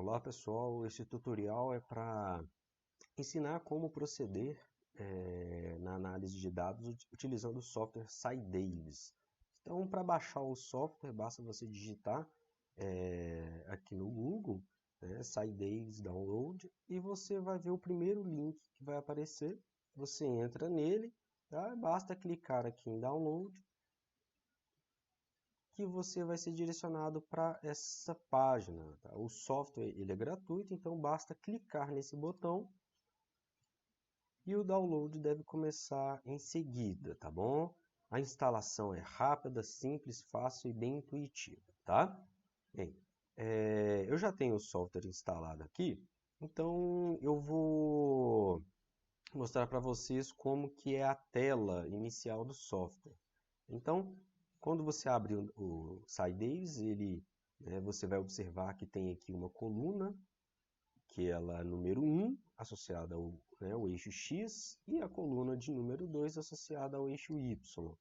Olá pessoal, esse tutorial é para ensinar como proceder na análise de dados utilizando o software Sydavis. Então, para baixar o software, basta você digitar aqui no Google, Sydavis Download, e você vai ver o primeiro link que vai aparecer. Você entra nele, tá? Basta clicar aqui em Download, que você vai ser direcionado para essa página. Tá? O software ele é gratuito, então basta clicar nesse botão e o download deve começar em seguida, tá bom? A instalação é rápida, simples, fácil e bem intuitiva, tá? Bem, eu já tenho o software instalado aqui, então eu vou mostrar para vocês como que é a tela inicial do software. Então, quando você abre o Sydavis, você vai observar que tem aqui uma coluna, que ela é número 1, associada ao eixo X, e a coluna de número 2, associada ao eixo Y.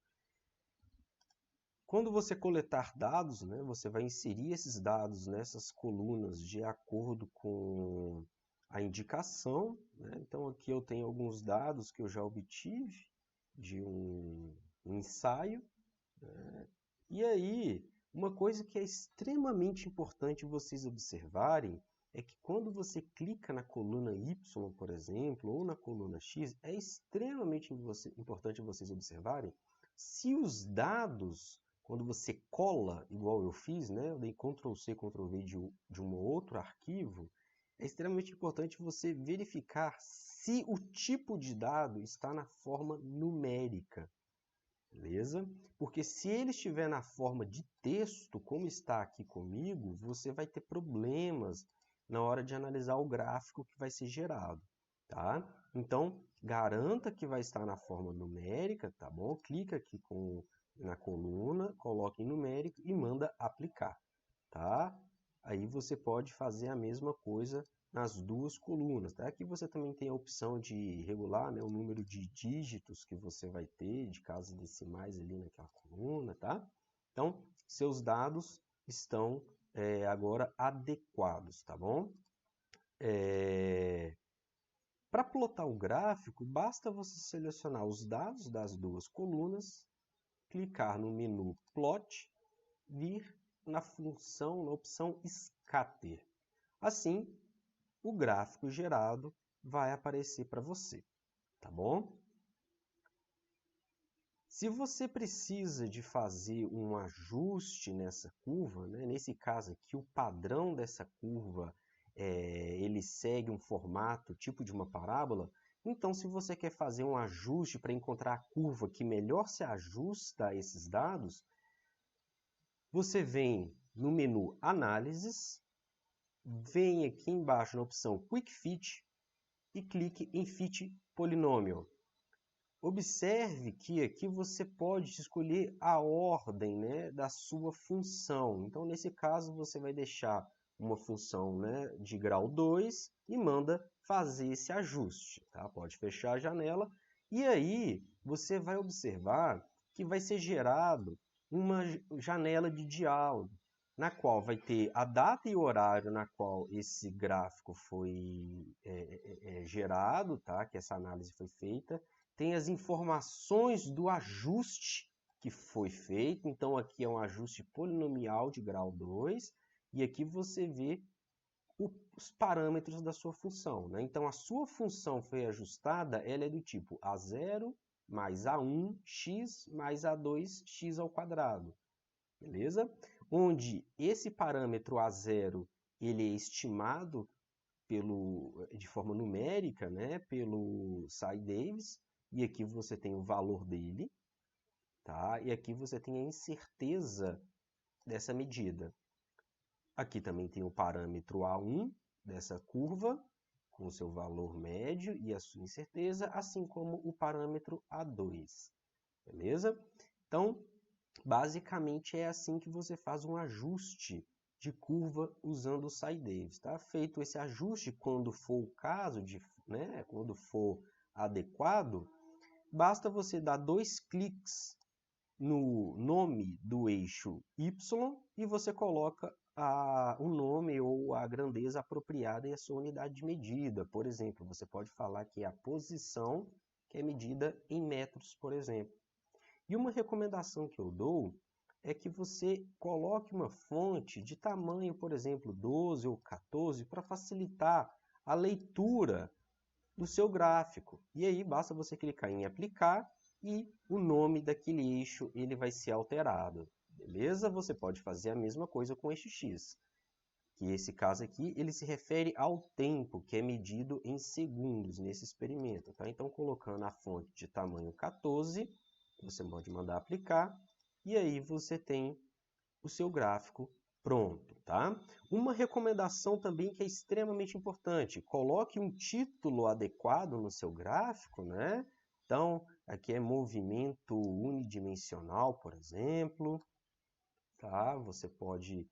Quando você coletar dados, você vai inserir esses dados nessas colunas de acordo com a indicação. Então, aqui eu tenho alguns dados que eu já obtive de um ensaio. E aí, uma coisa que é extremamente importante vocês observarem é que quando você clica na coluna Y, por exemplo, ou na coluna X, é extremamente importante vocês observarem se os dados, quando você cola, igual eu fiz, eu dei Ctrl+C, Ctrl+V de um outro arquivo, é extremamente importante você verificar se o tipo de dado está na forma numérica. Beleza? Porque se ele estiver na forma de texto, como está aqui comigo, você vai ter problemas na hora de analisar o gráfico que vai ser gerado, tá? Então, garanta que vai estar na forma numérica, tá bom? Clica aqui na coluna, coloca em numérico e manda aplicar, tá? Aí você pode fazer a mesma coisa nas duas colunas. Tá? Aqui você também tem a opção de regular o número de dígitos que você vai ter, de casas decimais ali naquela coluna. Tá? Então, seus dados estão agora adequados, tá bom? Para plotar o gráfico, basta você selecionar os dados das duas colunas, clicar no menu Plot, vir na opção Scatter. Assim, o gráfico gerado vai aparecer para você, tá bom? Se você precisa de fazer um ajuste nessa curva, nesse caso aqui, o padrão dessa curva ele segue um formato tipo de uma parábola, então se você quer fazer um ajuste para encontrar a curva que melhor se ajusta a esses dados, você vem no menu Análises, vem aqui embaixo na opção Quick Fit e clique em Fit Polynomial. Observe que aqui você pode escolher a ordem da sua função. Então, nesse caso, você vai deixar uma função de grau 2 e manda fazer esse ajuste. Tá? Pode fechar a janela. E aí, você vai observar que vai ser gerado uma janela de diálogo, na qual vai ter a data e o horário na qual esse gráfico foi gerado, tá? Que essa análise foi feita. Tem as informações do ajuste que foi feito. Então, aqui é um ajuste polinomial de grau 2. E aqui você vê os parâmetros da sua função. Então, a sua função foi ajustada, ela é do tipo A0 mais A1, x mais A2, x ao quadrado. Beleza? Onde esse parâmetro A0 ele é estimado de forma numérica, pelo Sydavis, e aqui você tem o valor dele, tá? E aqui você tem a incerteza dessa medida. Aqui também tem o parâmetro A1 dessa curva, com o seu valor médio e a sua incerteza, assim como o parâmetro A2. Beleza? Então, basicamente é assim que você faz um ajuste de curva usando o Sydavis. Tá? Feito esse ajuste, quando for o caso, quando for adequado, basta você dar 2 cliques no nome do eixo Y e você coloca o nome ou a grandeza apropriada em a sua unidade de medida. Por exemplo, você pode falar que é a posição, que é medida em metros, por exemplo. E uma recomendação que eu dou é que você coloque uma fonte de tamanho, por exemplo, 12 ou 14, para facilitar a leitura do seu gráfico. E aí basta você clicar em aplicar e o nome daquele eixo ele vai ser alterado. Beleza? Você pode fazer a mesma coisa com o eixo X. Que esse caso aqui, ele se refere ao tempo, que é medido em segundos nesse experimento. Tá? Então, colocando a fonte de tamanho 14, você pode mandar aplicar, e aí você tem o seu gráfico pronto. Tá? Uma recomendação também que é extremamente importante, coloque um título adequado no seu gráfico, né? Então, aqui é movimento unidimensional, por exemplo. Tá? Você pode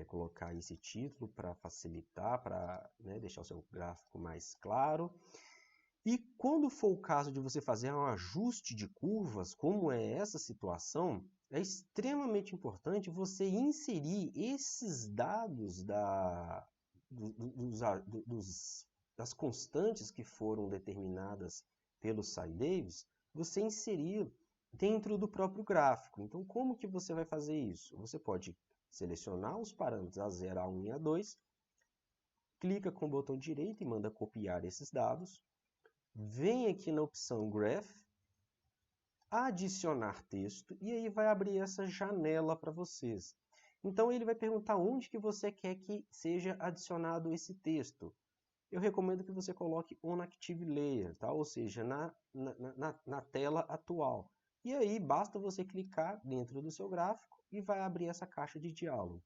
colocar esse título para facilitar, para deixar o seu gráfico mais claro. E quando for o caso de você fazer um ajuste de curvas, como é essa situação, é extremamente importante você inserir esses dados das constantes que foram determinadas pelo Sy-Davis, você inserir dentro do próprio gráfico. Então, como que você vai fazer isso? Você pode selecionar os parâmetros A0, A1 e A2, clica com o botão direito e manda copiar esses dados, vem aqui na opção Graph, adicionar texto, e aí vai abrir essa janela para vocês. Então, ele vai perguntar onde que você quer que seja adicionado esse texto. Eu recomendo que você coloque On Active Layer, tá? Ou seja, na tela atual. E aí, basta você clicar dentro do seu gráfico e vai abrir essa caixa de diálogo.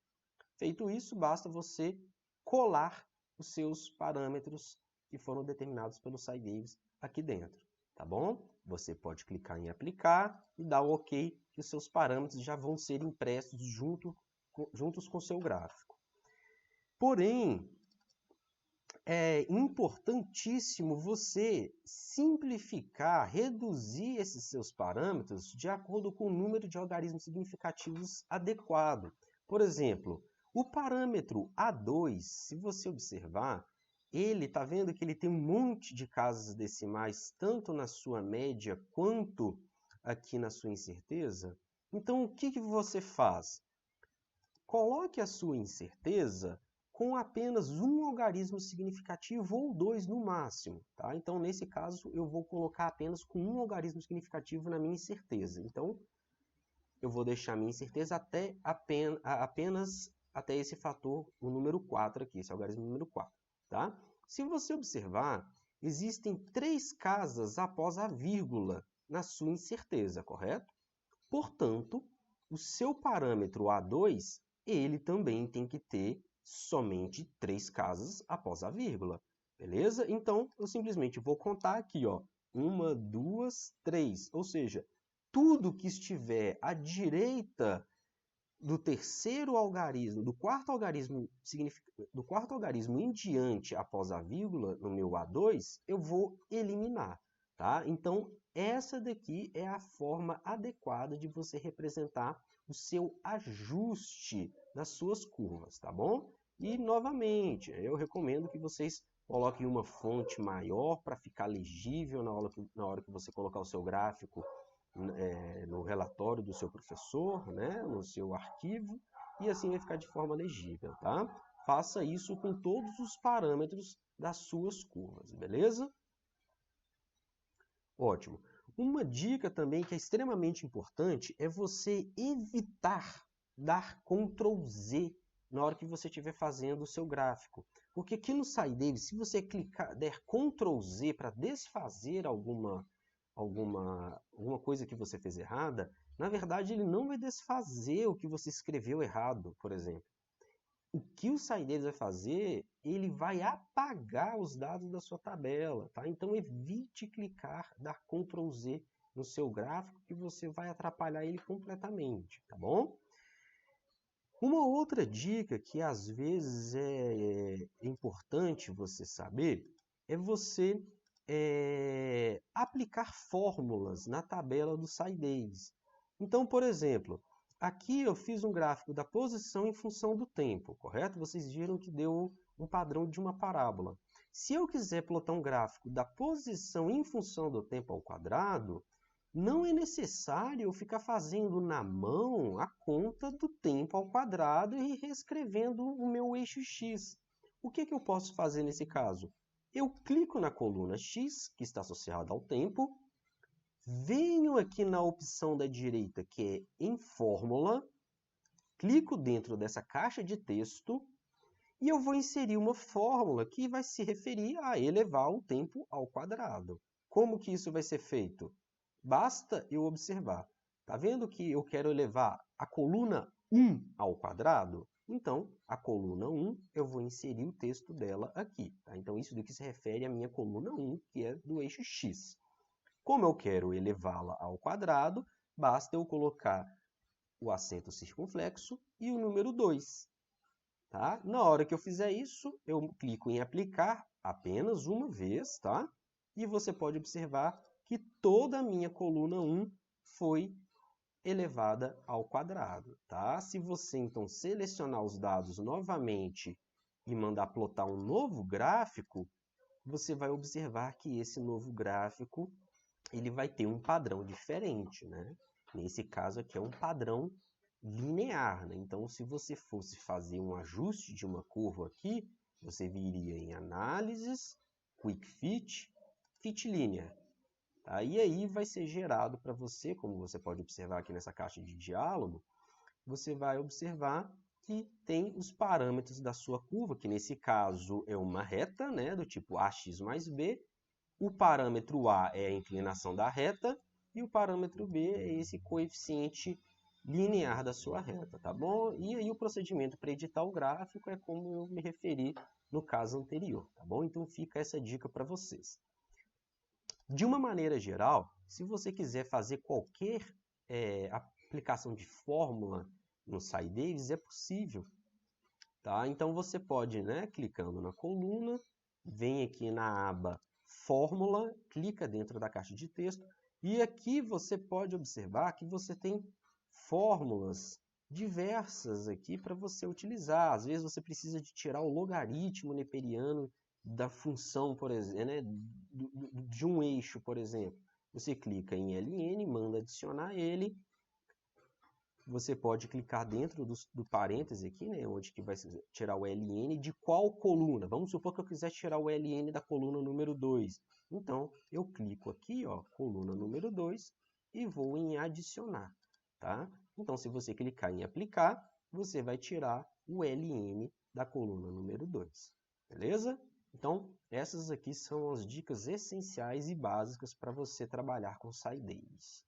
Feito isso, basta você colar os seus parâmetros que foram determinados pelo Sy-Davis aqui dentro, tá bom? Você pode clicar em aplicar e dar o OK, que os seus parâmetros já vão ser impressos juntos com o seu gráfico. Porém, é importantíssimo você simplificar, reduzir esses seus parâmetros de acordo com o número de algarismos significativos adequado. Por exemplo, o parâmetro A2, se você observar, ele está vendo que ele tem um monte de casas decimais, tanto na sua média quanto aqui na sua incerteza. Então, o que você faz? Coloque a sua incerteza com apenas um algarismo significativo ou dois no máximo. Tá? Então, nesse caso, eu vou colocar apenas com um algarismo significativo na minha incerteza. Então, eu vou deixar a minha incerteza apenas até esse fator, o número 4 aqui, esse algarismo número 4. Tá? Se você observar, existem 3 casas após a vírgula na sua incerteza, correto? Portanto, o seu parâmetro A2, ele também tem que ter somente 3 casas após a vírgula, beleza? Então, eu simplesmente vou contar aqui, ó, 1, 2, 3, ou seja, tudo que estiver à direita do terceiro algarismo, do quarto algarismo em diante após a vírgula, no meu A2, eu vou eliminar, tá? Então, essa daqui é a forma adequada de você representar o seu ajuste nas suas curvas, tá bom? E, novamente, eu recomendo que vocês coloquem uma fonte maior para ficar legível na hora que você colocar o seu gráfico no relatório do seu professor, né, no seu arquivo, e assim vai ficar de forma legível, tá? Faça isso com todos os parâmetros das suas curvas, beleza? Ótimo. Uma dica também que é extremamente importante é você evitar dar Ctrl Z na hora que você estiver fazendo o seu gráfico. Porque aqui no Sy-Davis, se você der Ctrl Z para desfazer alguma coisa que você fez errada, na verdade ele não vai desfazer o que você escreveu errado, por exemplo. O que o Sy-Davis vai fazer, ele vai apagar os dados da sua tabela, tá? Então evite clicar, dar Ctrl Z no seu gráfico, que você vai atrapalhar ele completamente, tá bom? Uma outra dica que às vezes é importante você saber é você aplicar fórmulas na tabela do Sy-Davis. Então, por exemplo, aqui eu fiz um gráfico da posição em função do tempo, correto? Vocês viram que deu um padrão de uma parábola. Se eu quiser plotar um gráfico da posição em função do tempo ao quadrado, não é necessário eu ficar fazendo na mão a conta do tempo ao quadrado e reescrevendo o meu eixo x. O que eu posso fazer nesse caso? Eu clico na coluna x, que está associada ao tempo, venho aqui na opção da direita, que é em fórmula, clico dentro dessa caixa de texto e eu vou inserir uma fórmula que vai se referir a elevar o tempo ao quadrado. Como que isso vai ser feito? Basta eu observar. Está vendo que eu quero elevar a coluna 1 ao quadrado? Então, a coluna 1, eu vou inserir o texto dela aqui. Tá? Então, isso daqui se refere à minha coluna 1, que é do eixo x. Como eu quero elevá-la ao quadrado, basta eu colocar o acento circunflexo e o número 2. Tá? Na hora que eu fizer isso, eu clico em aplicar apenas uma vez, tá? E você pode observar que toda a minha coluna 1 foi elevada ao quadrado, tá? Se você, então, selecionar os dados novamente e mandar plotar um novo gráfico, você vai observar que esse novo gráfico ele vai ter um padrão diferente, né? Nesse caso aqui é um padrão linear, né? Então, se você fosse fazer um ajuste de uma curva aqui, você viria em Análises, Quick Fit, Fit Linear. Tá? E aí vai ser gerado para você, como você pode observar aqui nessa caixa de diálogo, você vai observar que tem os parâmetros da sua curva, que nesse caso é uma reta, né, do tipo AX mais B. O parâmetro A é a inclinação da reta e o parâmetro B é esse coeficiente linear da sua reta, tá bom? E aí o procedimento para editar o gráfico é como eu me referi no caso anterior, tá bom? Então fica essa dica para vocês. De uma maneira geral, se você quiser fazer qualquer aplicação de fórmula no SciDavis, é possível. Tá? Então você pode, né, clicando na coluna, vem aqui na aba Fórmula, clica dentro da caixa de texto e aqui você pode observar que você tem fórmulas diversas aqui para você utilizar. Às vezes você precisa de tirar o logaritmo neperiano da função, por exemplo, né, de um eixo, por exemplo. Você clica em LN, manda adicionar ele. Você pode clicar dentro do parêntese aqui, né, onde que vai tirar o LN de qual coluna. Vamos supor que eu quiser tirar o LN da coluna número 2. Então, eu clico aqui, ó, coluna número 2, e vou em adicionar. Tá? Então, se você clicar em aplicar, você vai tirar o LN da coluna número 2. Beleza? Então, essas aqui são as dicas essenciais e básicas para você trabalhar com SciDavis.